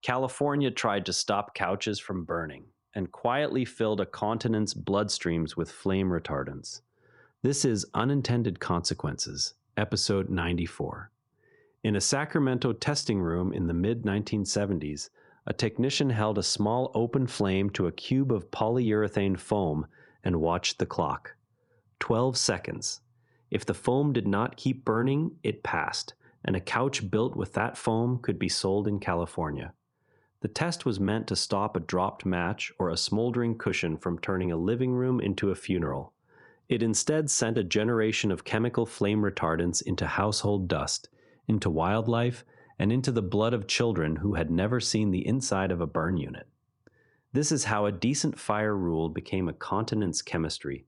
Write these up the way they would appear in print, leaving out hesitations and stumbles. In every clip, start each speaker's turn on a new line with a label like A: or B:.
A: California tried to stop couches from burning and quietly filled a continent's bloodstreams with flame retardants. This is Unintended Consequences, episode 94. In a Sacramento testing room in the mid-1970s, a technician held a small open flame to a cube of polyurethane foam and watched the clock. 12 seconds. If the foam did not keep burning, it passed, and a couch built with that foam could be sold in California. The test was meant to stop a dropped match or a smoldering cushion from turning a living room into a funeral. It instead sent a generation of chemical flame retardants into household dust, into wildlife, and into the blood of children who had never seen the inside of a burn unit. This is how a decent fire rule became a continent's chemistry.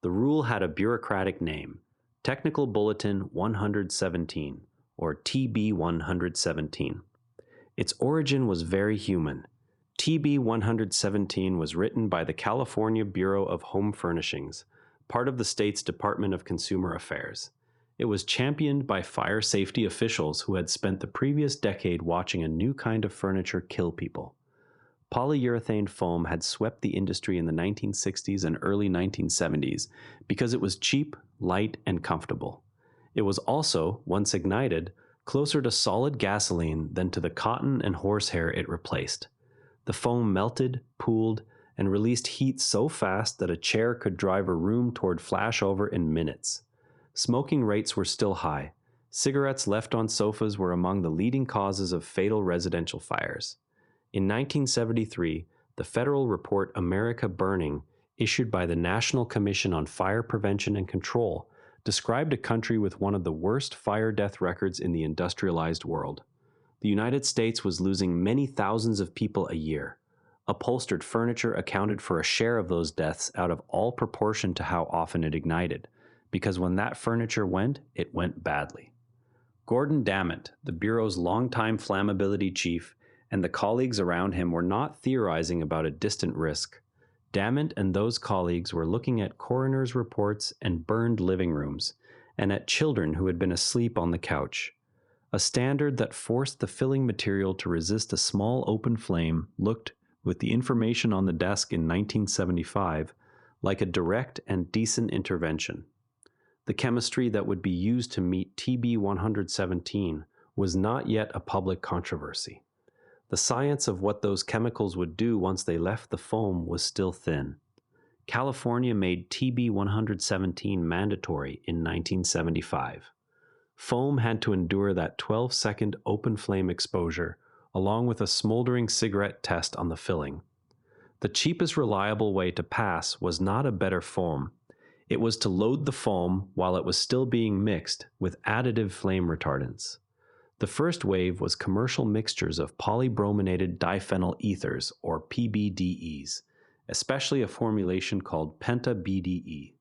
A: The rule had a bureaucratic name, Technical Bulletin 117, or TB 117. Its origin was very human. TB 117 was written by the California Bureau of Home Furnishings, part of the state's Department of Consumer Affairs. It was championed by fire safety officials who had spent the previous decade watching a new kind of furniture kill people. Polyurethane foam had swept the industry in the 1960s and early 1970s because it was cheap, light, and comfortable. It was also, once ignited, closer to solid gasoline than to the cotton and horsehair it replaced. The foam melted, pooled, and released heat so fast that a chair could drive a room toward flashover in minutes. Smoking rates were still high. Cigarettes left on sofas were among the leading causes of fatal residential fires. In 1973, the federal report America Burning, issued by the National Commission on Fire Prevention and Control, described a country with one of the worst fire death records in the industrialized world. The United States was losing many thousands of people a year. Upholstered furniture accounted for a share of those deaths out of all proportion to how often it ignited, because when that furniture went, it went badly. Gordon Dammit, the Bureau's longtime flammability chief, and the colleagues around him were not theorizing about a distant risk. Dammit and those colleagues were looking at coroner's reports and burned living rooms, and at children who had been asleep on the couch. A standard that forced the filling material to resist a small open flame looked, with the information on the desk in 1975, like a direct and decent intervention. The chemistry that would be used to meet TB 117 was not yet a public controversy. The science of what those chemicals would do once they left the foam was still thin. California made TB 117 mandatory in 1975. Foam had to endure that 12-second open flame exposure, along with a smoldering cigarette test on the filling. The cheapest reliable way to pass was not a better foam. It was to load the foam while it was still being mixed with additive flame retardants. The first wave was commercial mixtures of polybrominated diphenyl ethers, or PBDEs, especially a formulation called penta-BDE.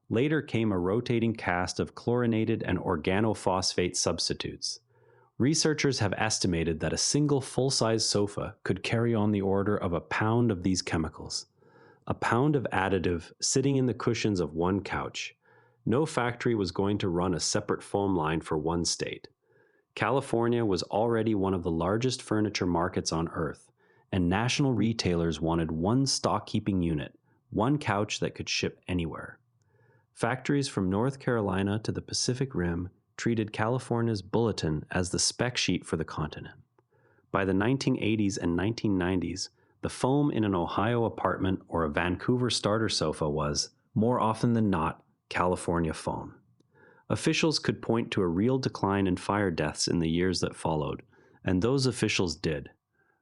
A: Later came a rotating cast of chlorinated and organophosphate substitutes. Researchers have estimated that a single full-size sofa could carry on the order of a pound of these chemicals. A pound of additive sitting in the cushions of one couch. No factory was going to run a separate foam line for one state. California was already one of the largest furniture markets on Earth, and national retailers wanted one stock-keeping unit, one couch that could ship anywhere. Factories from North Carolina to the Pacific Rim treated California's bulletin as the spec sheet for the continent. By the 1980s and 1990s, the foam in an Ohio apartment or a Vancouver starter sofa was, more often than not, California foam. Officials could point to a real decline in fire deaths in the years that followed, and those officials did.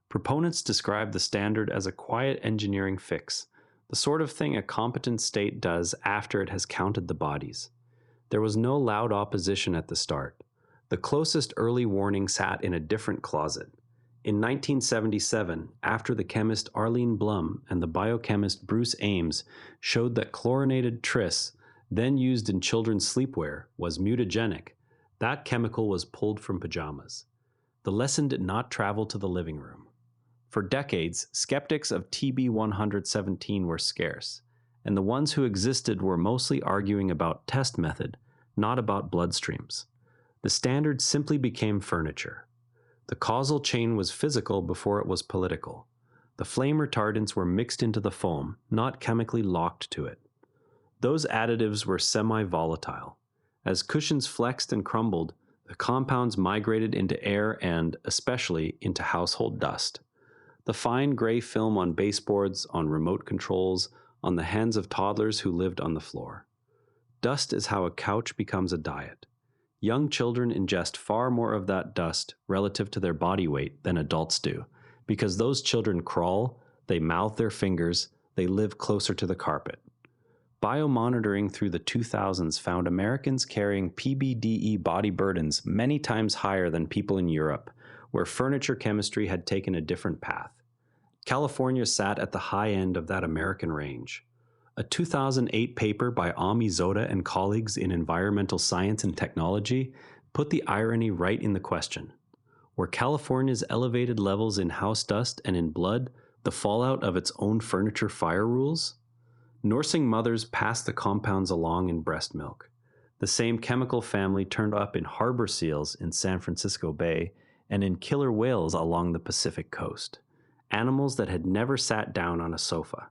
A: Proponents describe the standard as a quiet engineering fix, the sort of thing a competent state does after it has counted the bodies. There was no loud opposition at the start. The closest early warning sat in a different closet. In 1977, after the chemist Arlene Blum and the biochemist Bruce Ames showed that chlorinated tris, then used in children's sleepwear, was mutagenic, that chemical was pulled from pajamas. The lesson did not travel to the living room. For decades, skeptics of TB 117 were scarce, and the ones who existed were mostly arguing about test method, not about bloodstreams. The standard simply became furniture. The causal chain was physical before it was political. The flame retardants were mixed into the foam, not chemically locked to it. Those additives were semi-volatile. As cushions flexed and crumbled, the compounds migrated into air and, especially, into household dust. The fine gray film on baseboards, on remote controls, on the hands of toddlers who lived on the floor. Dust is how a couch becomes a diet. Young children ingest far more of that dust relative to their body weight than adults do, because those children crawl, they mouth their fingers, they live closer to the carpet. Biomonitoring through the 2000s found Americans carrying PBDE body burdens many times higher than people in Europe, where furniture chemistry had taken a different path. California sat at the high end of that American range. A 2008 paper by Ami Zoda and colleagues in Environmental Science and Technology put the irony right in the question. Were California's elevated levels in house dust and in blood the fallout of its own furniture fire rules? Nursing mothers passed the compounds along in breast milk. The same chemical family turned up in harbor seals in San Francisco Bay and in killer whales along the Pacific coast. Animals that had never sat down on a sofa.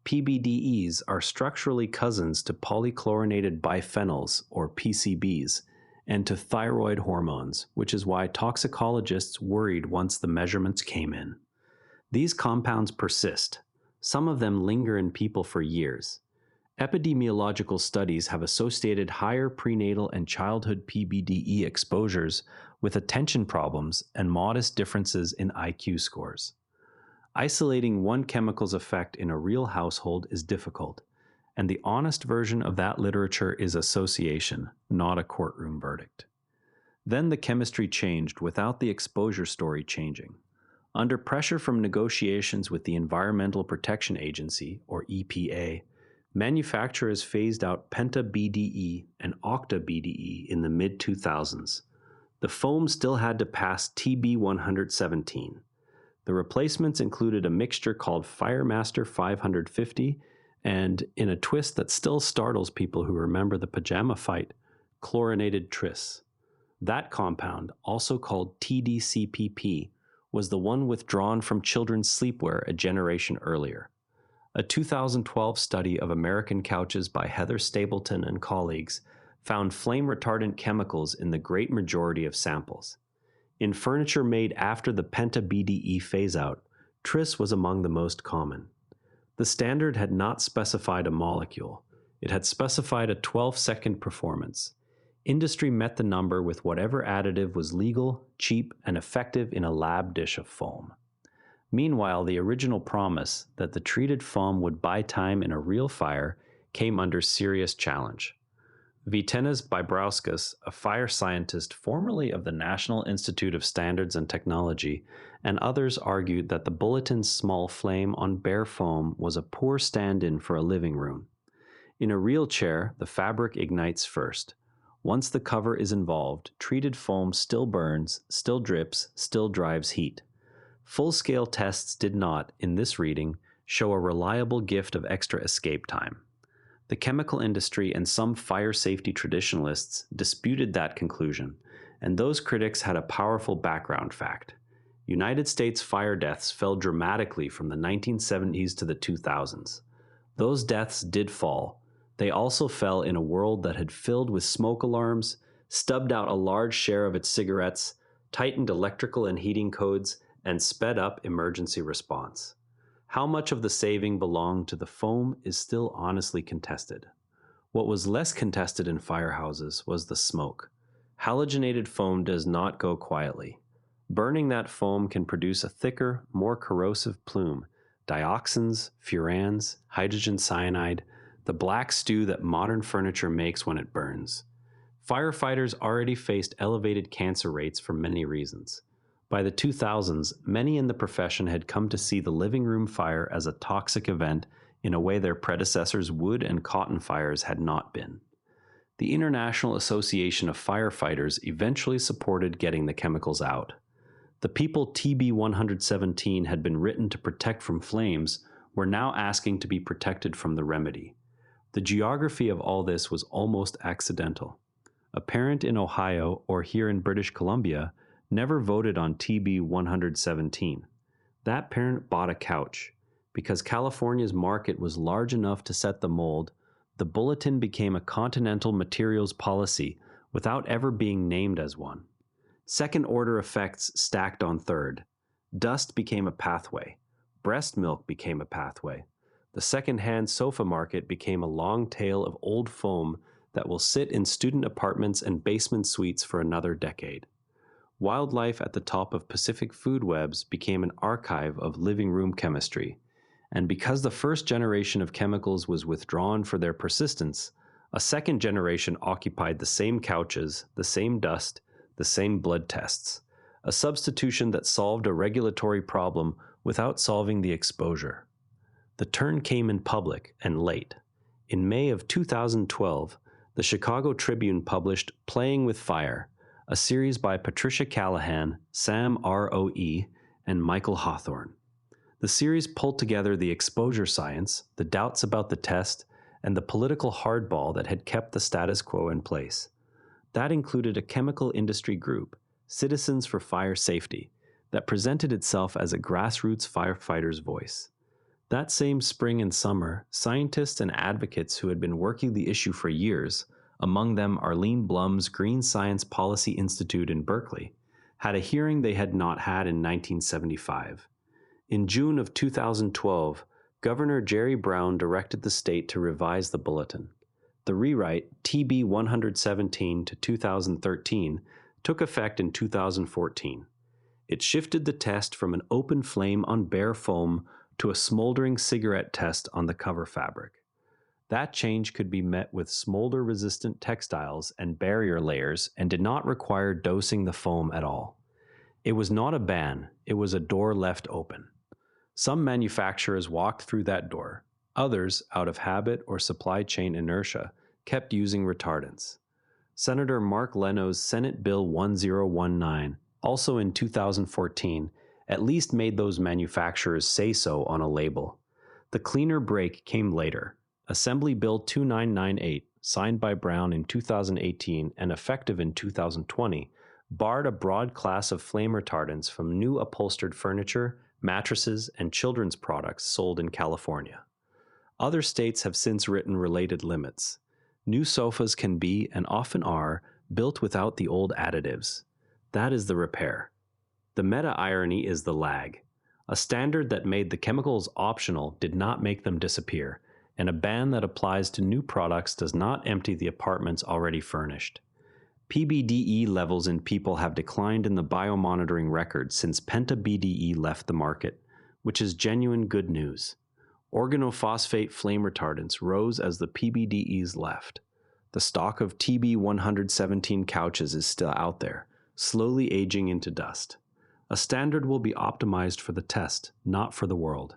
A: PBDEs are structurally cousins to polychlorinated biphenyls, or PCBs, and to thyroid hormones, which is why toxicologists worried once the measurements came in. These compounds persist. Some of them linger in people for years. Epidemiological studies have associated higher prenatal and childhood PBDE exposures with attention problems and modest differences in IQ scores. Isolating one chemical's effect in a real household is difficult, and the honest version of that literature is association, not a courtroom verdict. Then the chemistry changed without the exposure story changing. Under pressure from negotiations with the Environmental Protection Agency, or EPA, manufacturers phased out penta-BDE and octa-BDE in the mid-2000s. The foam still had to pass TB117. The replacements included a mixture called Firemaster 550 and, in a twist that still startles people who remember the pajama fight, chlorinated tris. That compound, also called TDCPP, was the one withdrawn from children's sleepwear a generation earlier. A 2012 study of American couches by Heather Stapleton and colleagues found flame-retardant chemicals in the great majority of samples. In furniture made after the penta-BDE phase-out, tris was among the most common. The standard had not specified a molecule. It had specified a 12-second performance. Industry met the number with whatever additive was legal, cheap, and effective in a lab dish of foam. Meanwhile, the original promise that the treated foam would buy time in a real fire came under serious challenge. Vytenis Bibrauskas, a fire scientist formerly of the National Institute of Standards and Technology, and others argued that the bulletin's small flame on bare foam was a poor stand-in for a living room. In a real chair, the fabric ignites first. Once the cover is involved, treated foam still burns, still drips, still drives heat. Full-scale tests did not, in this reading, show a reliable gift of extra escape time. The chemical industry and some fire safety traditionalists disputed that conclusion, and those critics had a powerful background fact. United States fire deaths fell dramatically from the 1970s to the 2000s. Those deaths did fall. They also fell in a world that had filled with smoke alarms, stubbed out a large share of its cigarettes, tightened electrical and heating codes, and sped up emergency response. How much of the saving belonged to the foam is still honestly contested. What was less contested in firehouses was the smoke. Halogenated foam does not go quietly. Burning that foam can produce a thicker, more corrosive plume, dioxins, furans, hydrogen cyanide, the black stew that modern furniture makes when it burns. Firefighters already faced elevated cancer rates for many reasons. By the 2000s, many in the profession had come to see the living room fire as a toxic event in a way their predecessors' wood and cotton fires had not been. The International Association of Firefighters eventually supported getting the chemicals out. The people TB117 had been written to protect from flames were now asking to be protected from the remedy. The geography of all this was almost accidental. A parent in Ohio or here in British Columbia never voted on TB 117. That parent bought a couch. Because California's market was large enough to set the mold, the bulletin became a continental materials policy without ever being named as one. Second-order effects stacked on third. Dust became a pathway. Breast milk became a pathway. The second-hand sofa market became a long tail of old foam that will sit in student apartments and basement suites for another decade. Wildlife at the top of Pacific food webs became an archive of living room chemistry. And because the first generation of chemicals was withdrawn for their persistence, a second generation occupied the same couches, the same dust, the same blood tests. A substitution that solved a regulatory problem without solving the exposure. The turn came in public and late. In May of 2012, the Chicago Tribune published Playing with Fire, a series by Patricia Callahan, Sam Roe, and Michael Hawthorne. The series pulled together the exposure science, the doubts about the test, and the political hardball that had kept the status quo in place. That included a chemical industry group, Citizens for Fire Safety, that presented itself as a grassroots firefighter's voice. That same spring and summer, scientists and advocates who had been working the issue for years, among them Arlene Blum's Green Science Policy Institute in Berkeley, had a hearing they had not had in 1975. In June of 2012, Governor Jerry Brown directed the state to revise the bulletin. The rewrite, TB 117 to 2013, took effect in 2014. It shifted the test from an open flame on bare foam to a smoldering cigarette test on the cover fabric. That change could be met with smolder-resistant textiles and barrier layers and did not require dosing the foam at all. It was not a ban, it was a door left open. Some manufacturers walked through that door. Others, out of habit or supply chain inertia, kept using retardants. Senator Mark Leno's Senate Bill 1019, also in 2014, at least made those manufacturers say so on a label. The cleaner break came later. Assembly Bill 2998, signed by Brown in 2018 and effective in 2020, barred a broad class of flame retardants from new upholstered furniture, mattresses, and children's products sold in California. Other states have since written related limits. New sofas can be, and often are, built without the old additives. That is the repair. The meta-irony is the lag. A standard that made the chemicals optional did not make them disappear, and a ban that applies to new products does not empty the apartments already furnished. PBDE levels in people have declined in the biomonitoring record since penta-BDE left the market, which is genuine good news. Organophosphate flame retardants rose as the PBDEs left. The stock of TB 117 couches is still out there, slowly aging into dust. A standard will be optimized for the test, not for the world.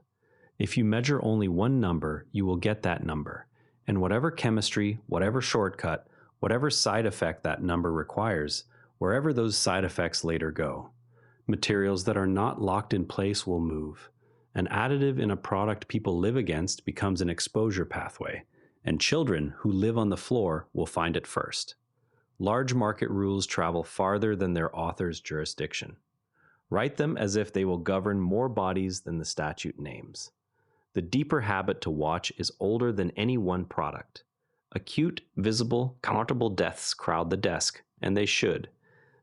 A: If you measure only one number, you will get that number, and whatever chemistry, whatever shortcut, whatever side effect that number requires, wherever those side effects later go. Materials that are not locked in place will move. An additive in a product people live against becomes an exposure pathway, and children who live on the floor will find it first. Large market rules travel farther than their author's jurisdiction. Write them as if they will govern more bodies than the statute names. The deeper habit to watch is older than any one product. Acute, visible, countable deaths crowd the desk, and they should.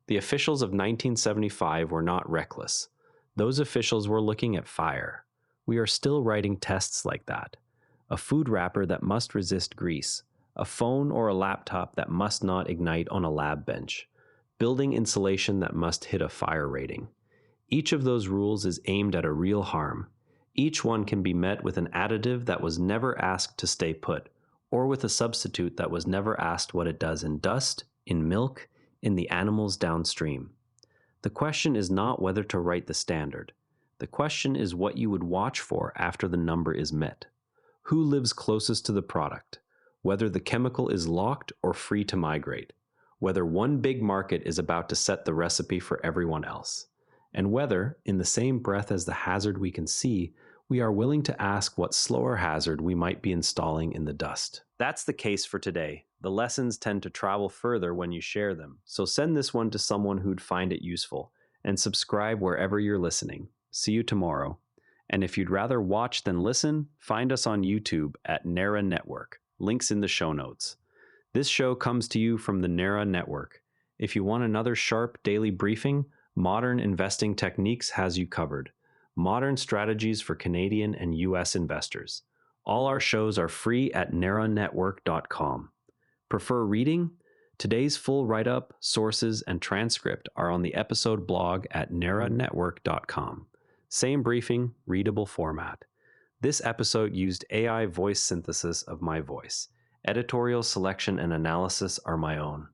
A: The officials of 1975 were not reckless. Those officials were looking at fire. We are still writing tests like that. A food wrapper that must resist grease. A phone or a laptop that must not ignite on a lab bench. Building insulation that must hit a fire rating. Each of those rules is aimed at a real harm. Each one can be met with an additive that was never asked to stay put, or with a substitute that was never asked what it does in dust, in milk, in the animals downstream. The question is not whether to write the standard. The question is what you would watch for after the number is met. Who lives closest to the product? Whether the chemical is locked or free to migrate. Whether one big market is about to set the recipe for everyone else. And whether, in the same breath as the hazard we can see, we are willing to ask what slower hazard we might be installing in the dust. That's the case for today. The lessons tend to travel further when you share them, so send this one to someone who'd find it useful, and subscribe wherever you're listening. See you tomorrow. And if you'd rather watch than listen, find us on YouTube at NARA Network. Links in the show notes. This show comes to you from the NARA Network. If you want another sharp daily briefing, Modern Investing Techniques has you covered. Modern strategies for Canadian and U.S. investors. All our shows are free at naranetwork.com. Prefer reading? Today's full write-up, sources, and transcript are on the episode blog at naranetwork.com. Same briefing, readable format. This episode used AI voice synthesis of my voice. Editorial selection and analysis are my own.